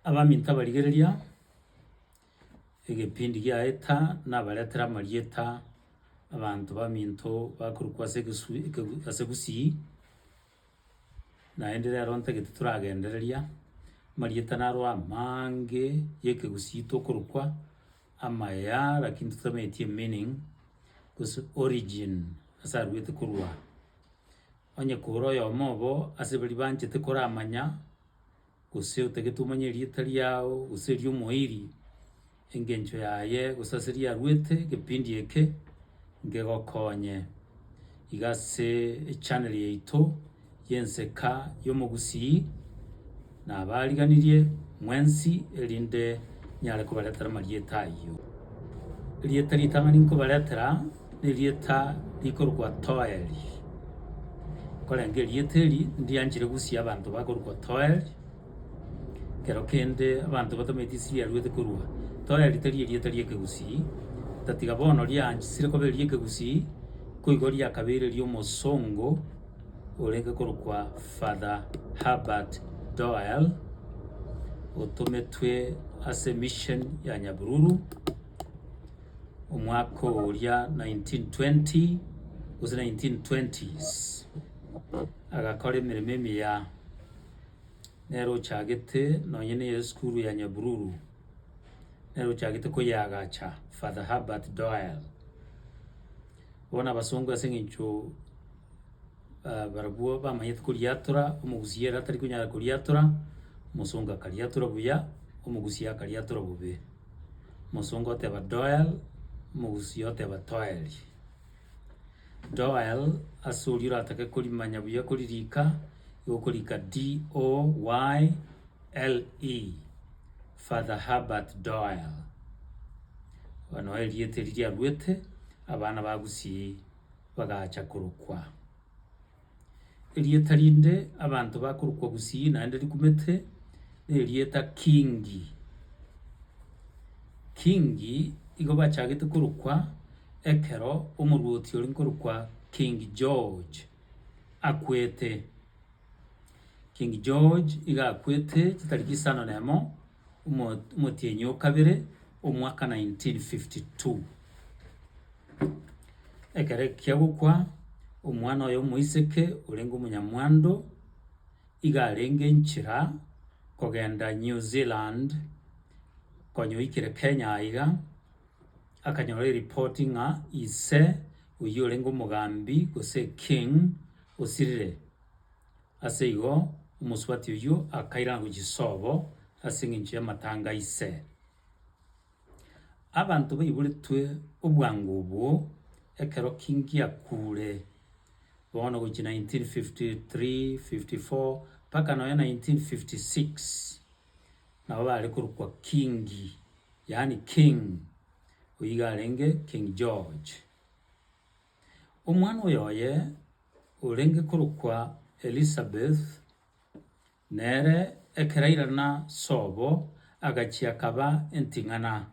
abaminto abarigereria egepindi giaeta nabaretera amarieta abantu baminto bakorokwa ase gusii naende rero ntagete turagendereria marieta naro amange ya ekegusii tokorokwa amaya lakini totamaetie meaning gose origin ase arwete korwa onye kora oyomo obo ase bari banchete koramanya gose otagete omanye erieta riao gose ria omoiri engencho yaye gose ase riarwete gepindi eke ngegokonye iga ase echannel yaito ya enseka ya omogusii nabariganirie mwensi erinde nyare kobaretera marieta aywo. Erieta ritang'ani nkobaretera na erieta rikorokwa toeri korenge erieta eri ndianchire gusia abanto bakorokwa toeri kero kende abanto batamaeti ase riarwete korwa toeri tari erieta ria ekegusii tatiga bono rianchisire koba eria ekegusii koigo riakabeire ria omosongo orenge korokwa Father Herbert Doyle otometwe ase mission ya Nyabururu omwaka oria 1920 gose 1920s agakora emeremo emiya nero ochagete nonye na esukuru ya Nyabururu nero ochagete koyagacha Father Herbert Doyle bona abasongo ase eng'encho barabwo bamanyete koriatora omogusii ere atari konyara koriatora omosongo akariatora buya omogusii akariatora bobe omosongo oteba Doyle omogusii oteba toeri. Doyle ase oria oratake korimanya buya koririka igokorika D-O-Y-L-E Father Herbert Doyle bono erieta eri riarwete abana ba gusii bagacha korokwa erieta rinde abanto bakorokwa gusii naende rikumete erieta Kingi. Kingi igo bachagete korokwa ekero omoruoti ori nkorokwa King George akwete. King George iga akwete chitariki isano nemo omotienyi okabere omwaka 1952 ekere kiagokwa omwana oyo omoiseke orenge omonyamwando iga arenge nchira kogenda New Zealand konyoikire Kenya aiga akanyora eripoti ng'a ise oyio orenge omogambi gose king osirire ase igo omosubati oyio akairana gochisobo ase eng'encho ya amatanga ise. Abanto baiboretwe obwango obwo ekero Kingi akure bono gochi 1953 54 mpaka nonya 1956 nabo bare korokwa Kingi yaani king oiga arenge King George. Omwana oyoye orenge korokwa Elizabeth nere ekerairana sobo agachia kaba enting'ana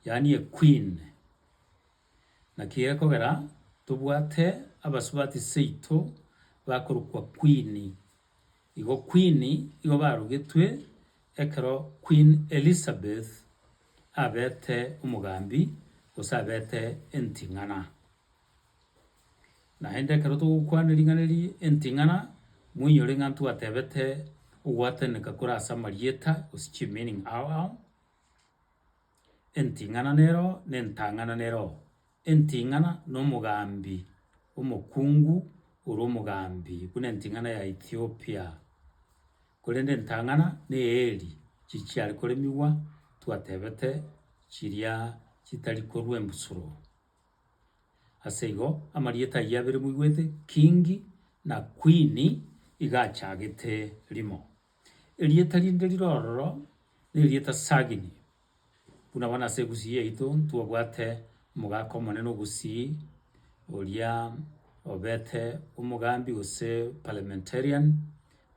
yaani queen naki ekogera tobwate abasubati seito bakorokwa queen igo queen igo barogetwe ekero Queen Elizabeth abete omogambi gose abete enting'ana naende ekero togokwana ring'ana enting'ana mwinyore ng'a twatebete ogwateneka korasa amarieta gose chimeaning ao enting'ana nero na entang'ana nero. Enting'ana na omogambi omokungu ore omogambi buna enting'ana ya Ethiopia korende entang'ana na eeri chichiare koremiwa twatebete chiria chitari korwa embusuro ase igo amarieta ayia abere moigwete Kingi na Queen iga achagete rimo. Erieta rinde rirororo na erieta Sagini buna bono ase egusii yaito ntwabwate omogaka omonene ogusii oria obete omogambi gose parliamentarian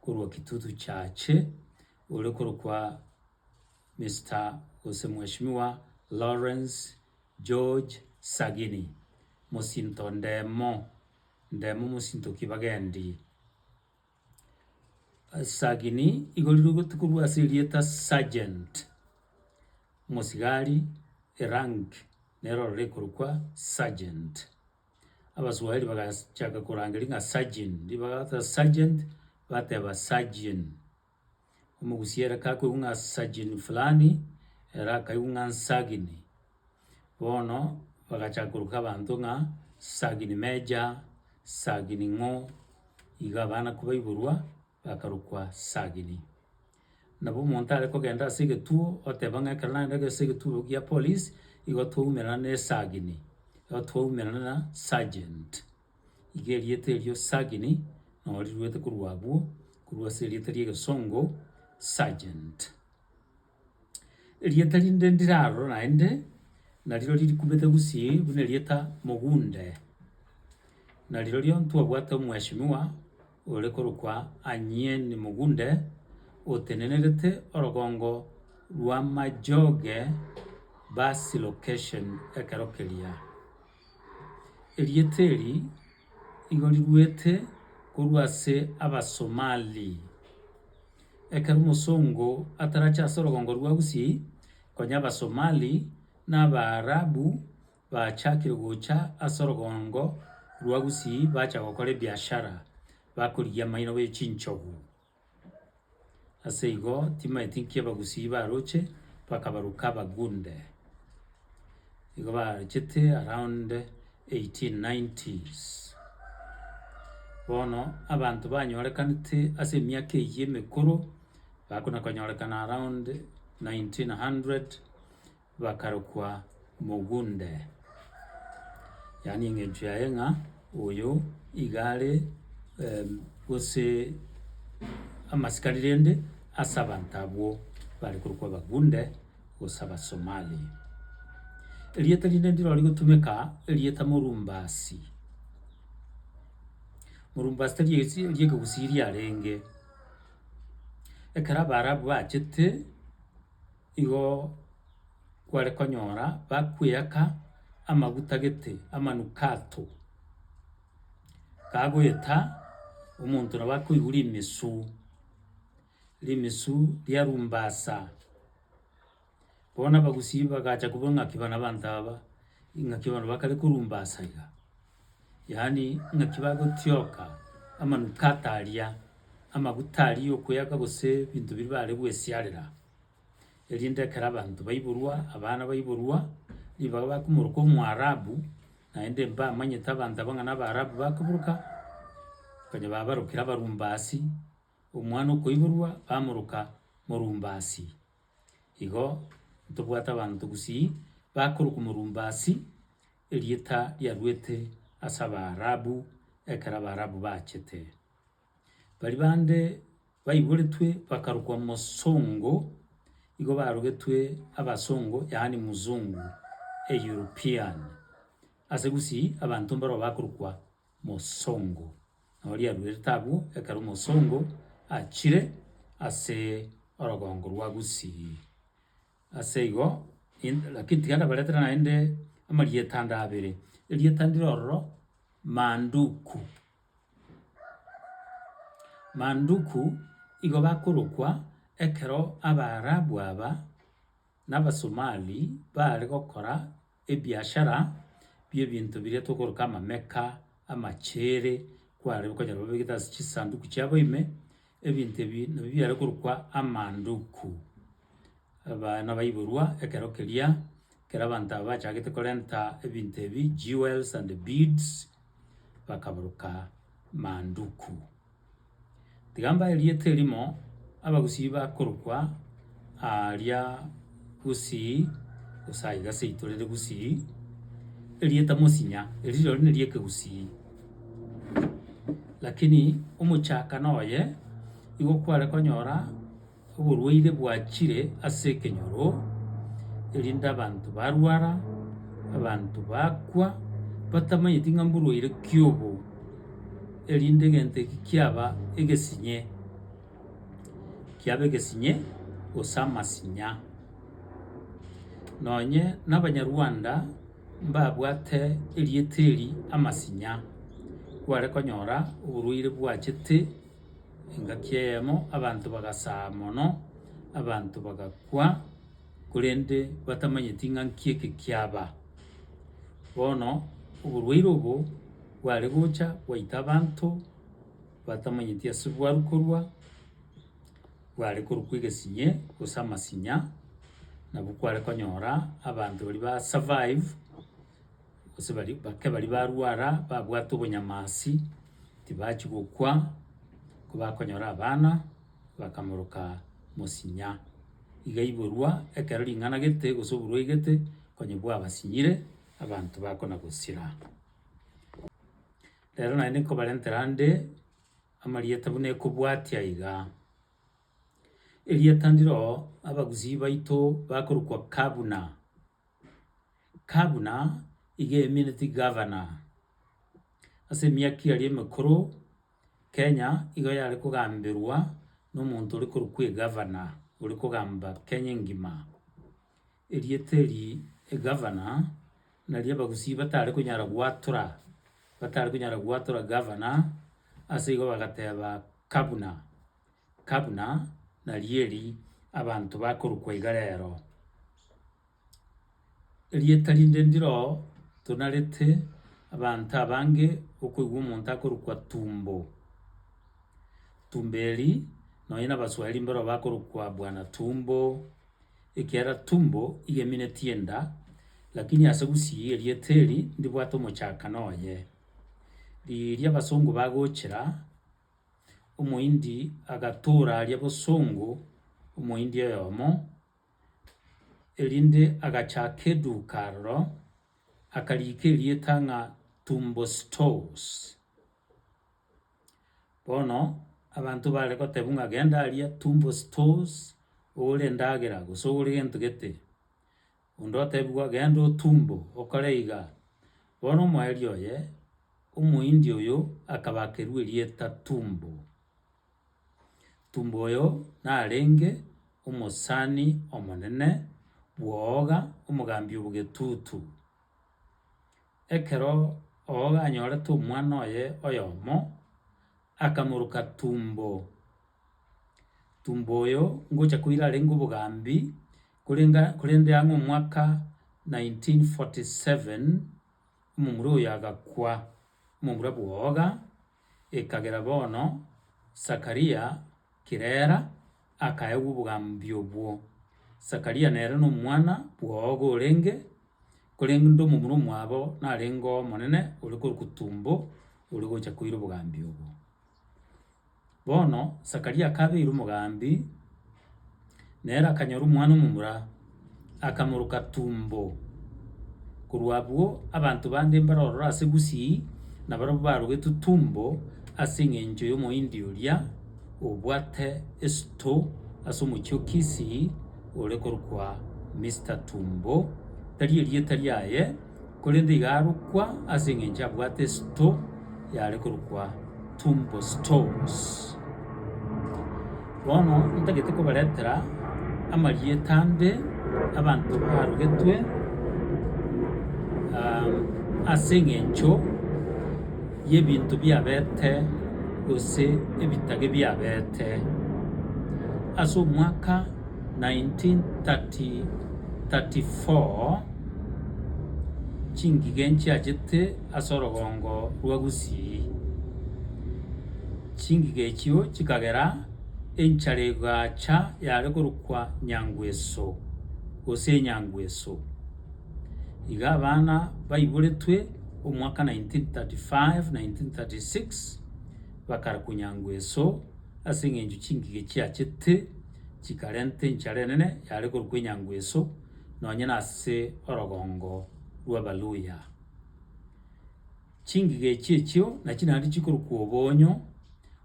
korwa Kitutu Chache ore korokwa Mr. gose Mheshimiwa Lawrence George Sagini mosinto ndemo mosinto kibagendi sagini igolirwe gutukurwa asirieta sergeant musigari rank nero rekorwa sergeant abaswahili bagachaka kurangira nka sergeant libagata sergeant bateba sergeant umugusiera kako unga sergeant fulani era kayunga sagini bono bagachaka kuruka bantu nga sagini meja sagini ngo igabana kubaiburwa bakarukwa sagini nabo umuntu ari kugenda asige tuo otebanga kana ndage asige tuo ya police igotwumira ne sagini igotwumira na sergeant igeriete ryo sagini no riwete kurwabu kurwa seriete ryo songo sergeant rieta rinde ndiraro naende nariro riri kubete gusi bune rieta mugunde nariro ryo ntwabwata mweshimiwa ore korukwa anyeni mugunde otenenerete orogongo rwa majoge basi location ekarokeria erieteri igori rwete kurwase abasomali ekaru musongo ataracha sorogongo rwa gusi konya abasomali n'abarabu bachakire gucha asorogongo rwa gusi bacha gukora biashara bakuriya maino we chinchogu aseigo tima etinkie bagusi baroche bakabaruka bagunde igo barachete around 1890s bono abantu banyorekanite ase myaka y'emekuru bakona konyorekana around 1900 bakarukwa mugunde yani ngentu yaenga oyo igare gose amasikalirende asabantabo bari kurukwa bagunde gosaba Somali elieta linde ndiro ligotumeka elieta murumbasi tariye gusiri arenge ekara barabu bachete igo kware konyora bakwiyaka amagutagete amanukato kagoeta umuntu nabakwigura imisu lyarumbasa bona bagusiba bagacha kubonga kibana bantaba ingakibana bakale kurumbasa iga yani ngakibago tyoka amanukatalia amagutali okuyaga gose bintu bibale bwesiarera elinde kara bantu baiburwa abana baiburwa libaga bakumuruko mu arabu naende mba manyeta banta bangana barabu bakaburuka kanye babarukira barumbasi umwana ukoiburwa bamuruka murumbasi igo tubwata abantu gusi bakuruka murumbasi elieta lyarwete asaba arabu ekara barabu bachete bari bande bayiburetwe bakarukwa musongo igo barugetwe abasongo yani muzungu European asegusi abantu mbaro bakurukwa musongo nori arwetabu ekara musongo achire ase orogongo rwa gusi aseigo lakini tiganda baletera naende amarietanda abere elietandiro manduku igo bakurukwa ekero abarabu aba n'abasomali bari gukora ebiashara by'ebintu bire tukuruka amameka amachere kwari kugera babigita chisanduku cyaboime ebintu byari kurukwa amanduku abana bayiburwa ekero kelia kerabanta bachagete korenta ebintu ebi jewels and beads bakaburuka manduku tigamba eliete limo abagusi bakurukwa aria gusi usaiga seitorere gusi elieta musinya eliro nilieke gusi lakini umuchaka noye igo kware konyora uburwaire bwachire ase kenyoro elinda abantu barwara abantu bakwa batamanyiti ngamburwaire kyobo elinde gente kiaba egesinye osama sinya nonye n'abanyarwanda mbabwate elieteri amasinya kware konyora uburwaire bwachete engaki eyemo abanto bagasaa mono abanto bagakwa kurende batamanyeti ng'anki eke kiaba. Bono oborwaire obo bware gocha bwaita abanto batamanyeti ase bwarukorwa bware korokwa egesinye gose amasinya nabo kware konyora abanto bari basurvive gose bari barwara babwata obonyamasi tibachi gokwa bakonyora abana bakamoroka mosinya iga iborwa ekero ring'ana gete gose oborwaire gete konya bwabasinyire abanto bakona gosira. Rero naende nkobarentera nde amarieta buna ekobwatia iga erieta ndiro abagusii baito bakorokwa Kabuna. Kabuna iga emineti governor ase emiaka aria emekoro Kenya igo yare kogambirwa n'omonto ore korokwa egavana ore kogamba Kenya engima. Erieta eri egavana nari abagusii batare konyara gwatora gavana ase igo bagateba Kabuna. Kabuna nari eri abanto bakorokwa iga rero. Erieta rinde ndiro tonarete abanto abange okoigwa omonto akorokwa Tumbo. Tumbo eri nonya na abaswahili mbaro bakorokwa Bwana Tumbo ekiara Tumbo iga emineti enda lakini ase gusii erieta eri ndibwate omochakana oye. Riria abasongo bagochera omoindi agatora aria bosongo omoindi oyomo erinde agachaka eduka aroro akarika erieta ng'a Tumbo Stores. Bono abanto bare gotebwa ng'a genda aria Tumbo Stores ore endagera gose ore gento gete onde otebwa genda otumbo okore iga. Bono omoerio oye omoindi oyo akabakerwa erieta Tumbo. Tumbo oyo narenge omosani omonene bwa omogambi obogetutu. Ekero anyorete omwana oye oyomo akamoroka Tumbo. Tumbo oyo ngocha koira arenge obogambi korende ang'e omwaka 1947 omomura oyo agakwa omomura bwa ekagera bono Zakaria Kirera akaewa obogambi obwo. Zakaria nere nomwana bwa orenge korende omomura omwabo narenge omonene ore korokwa Tumbo ore gocha koira obogambi obwo. Bono Zakaria akabeire omogambi nere akanyora omwana omomura akamoroka Tumbo. Korwa abwo abanto bande mbarorora ase gusii nabarabwo barogetwe Tumbo ase eng'encho ya omoindi oria obwate esito ase omochie o Kisii ore korokwa Mr. Tumbo tari erieta riaye korende iga arokwa ase eng'encho abwate esito yare korokwa Tumbo Stores. Bono ntagete kobaretera amarieta nde abanto barogetwe ase eng'encho y'ebinto biabete gose ebitage biabete ase omwaka 1934 chingiga enchiachete ase orogongo rwa Gusii. Chingiga echio chikagera enchara egacha yare korokwa Nyangweso gose Enyangweso. Iga abana baiboretwe omwaka 1935-1936 bakara ku Nyangweso ase eng'encho chingiga chiachete chikarenta enchara enene yare korokwa Enyangweso nonya na ase orogongo rwa Baluya. Chingiga echio nachi naende chikorokwa Obonyo.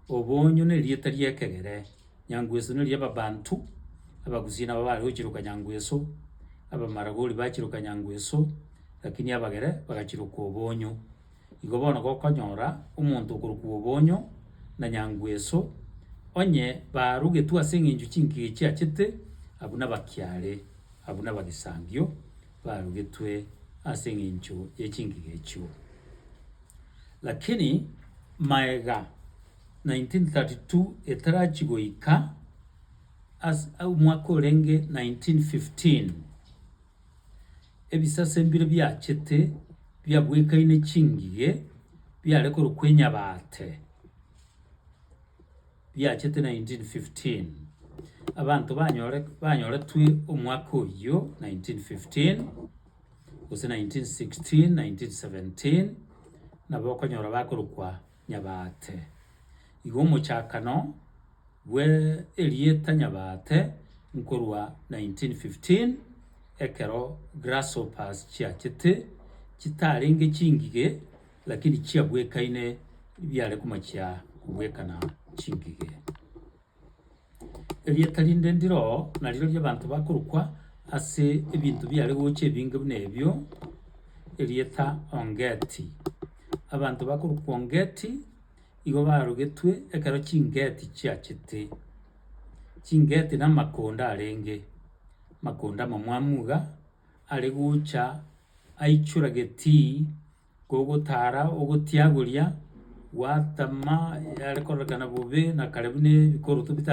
Obonyo na erieta ria ekegere. Nyangweso na ria ababantu abagusii nabo bare gochiroka Nyangweso abamaragori bachiroka Nyangweso lakini abagere bagachiroka Obonyo. Igo bono gokonyora omonto okorokwa Obonyo na Nyangweso onye barogetwe ase eng'encho chingiga chiachete abwo nabakiare abwo nabagisangio barogetwe ase eng'encho ya chingiga echio. Lakini maega 1932 etarachigoika umwaka orenge 1915 ebisase mbire byachete byabwekaine chingige byarekoro kwenyabate byachete 1915 abantu banyoretwe omwaka oyo 1915 gose 1916 1917 nabo bakonyora bakorokwa nyabate igo omochakano bwe erieta nyabate nkorwa 1915 ekero grasshoppers chiachete chitarenge chingige lakini chiabwekaine byare kumachia kubwekana chingige erieta rinde ndiro nariro ry'abantu bakorokwa ase ebintu byare goche binge bunebyo erieta ongeti abantu bakorokwa ongeti igo barogetwe ekero chingeti chiachete chingeti na makonda arenge makonda mamwamuga ari gucha aichurageti gogotara ogotiagoria watama yare koragana bobe na karebune bikoro tubita